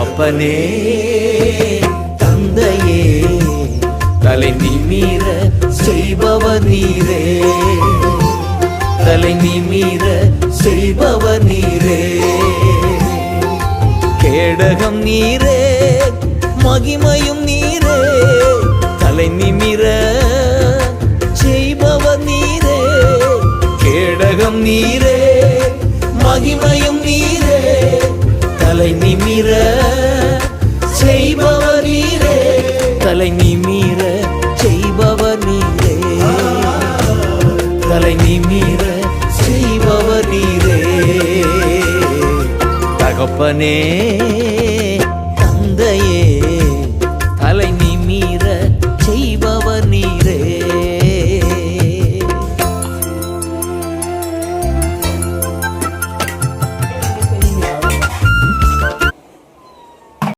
தகப்பனே தந்தையே தலை நிமிர செய்பவர் நீரே, தலை நிமிர செய்பவர் நீரே. கேடகம் நீரே மகிமையும் நீரே, தலை நிமிர செய்பவர் நீரே. கேடகம் நீரே மகிமையும் நீரே, தலை நிமிர செய்பவர் நீரே, தலை நிமிர செய்பவர் நீரே, தலை நிமிர செய்பவர் நீரே. தகப்பனே